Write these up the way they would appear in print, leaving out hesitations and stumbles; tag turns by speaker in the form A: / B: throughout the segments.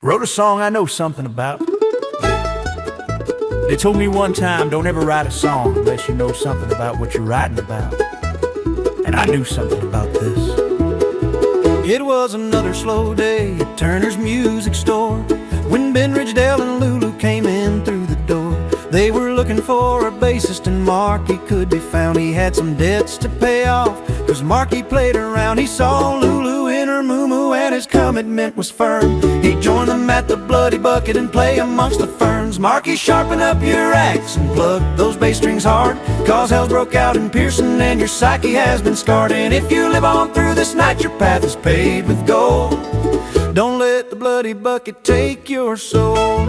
A: Wrote a song I know something about. They told me one time, don't ever write a song unless you know something about what you're writing about. And I knew something about this. It was another slow day at Turner's Music Store when Ben Ridgedale and Lulu came in through the door. They were looking for a bassist and Marky could be found. He had some debts to pay off, cause Marky played around. He saw Lulu in her moo-moo and his commitment was firm. He'd join them at the Bloody Bucket and play amongst the ferns. Marky, sharpen up your axe and plug those bass strings hard, cause hell's broke out in Pearson and your psyche has been scarred. And if you live on through this night, your path is paved with gold. Don't let the Bloody Bucket take your soul.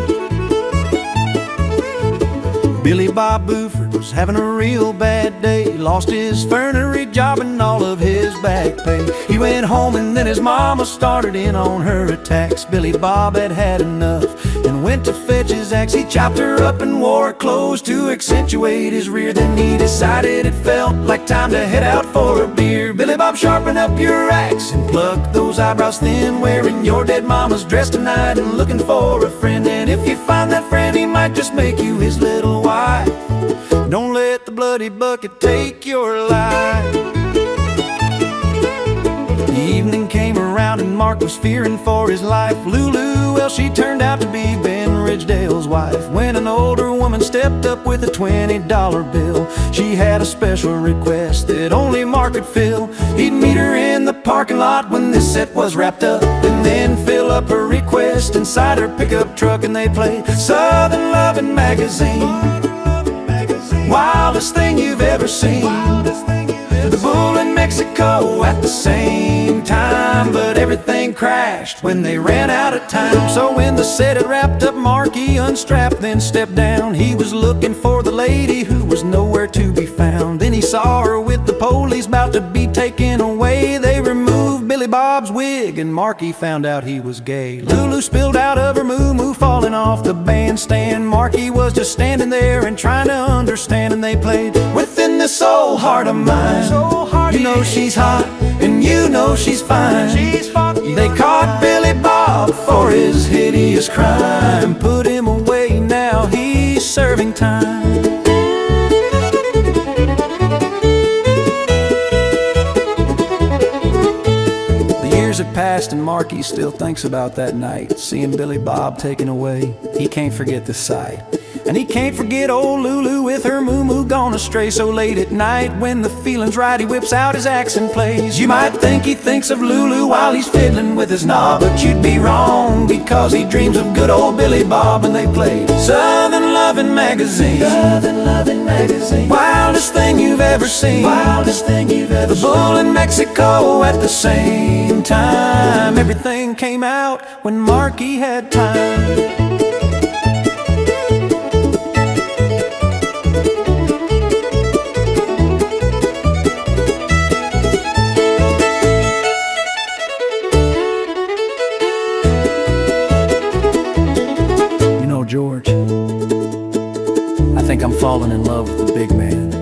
A: Billy Bob Buford was having a real bad day. Lost his fernery job and all of his back pay. He went home and then his mama started in on her attacks. Billy Bob had had enough and went to fetch his axe. He chopped her up and wore her clothes to accentuate his rear. Then he decided it felt like time to head out for a beer. Billy Bob, sharpen up your axe and pluck those eyebrows thin, wearing your dead mama's dress tonight and looking for a friend. And if you find that friend, he might just make you his little wife. Don't let the Bloody Bucket take your life. The evening came around and Mark was fearing for his life. Lulu, well, she turned out to be Ben Ridgedale's wife. When an older woman stepped up with a $20 bill, she had a special request that only Mark could fill. He'd meet her in the parking lot when this set was wrapped up, and then fill up her request inside her pickup truck. And they played Southern Lovin' Magazine, wildest thing you've ever seen. The Bull in Mexico at the same time, but everything crashed when they ran out of time. So when the set had wrapped up, Marky unstrapped, then stepped down. He was looking for the lady who was nowhere to be found. Then he saw her with the police about to be taken away. They removed Billy Bob's wig and Marky found out he was gay. Lulu spilled out of her moo-moo, falling off the bandstand. Marky was just standing there and trying to understand. And they played Within This Old Heart of Mine. You know she's hot and you know she's fine. They caught Billy Bob for his hideous crime. Put him away, now he's serving time. The years have passed and Marky still thinks about that night, seeing Billy Bob taken away. He can't forget the sight. And he can't forget old Lulu with her moo-moo gone astray. So late at night when the feeling's right, he whips out his axe and plays. You might think he thinks of Lulu while he's fiddling with his knob, but you'd be wrong, because he dreams of good old Billy Bob. And they played Southern Lovin' Magazine, Southern Lovin' Magazine, wildest thing you've ever seen. Wildest thing you've ever seen. The Bull in Mexico at the same time. Everything came out when Marky had time. George, I think I'm falling in love with the big man.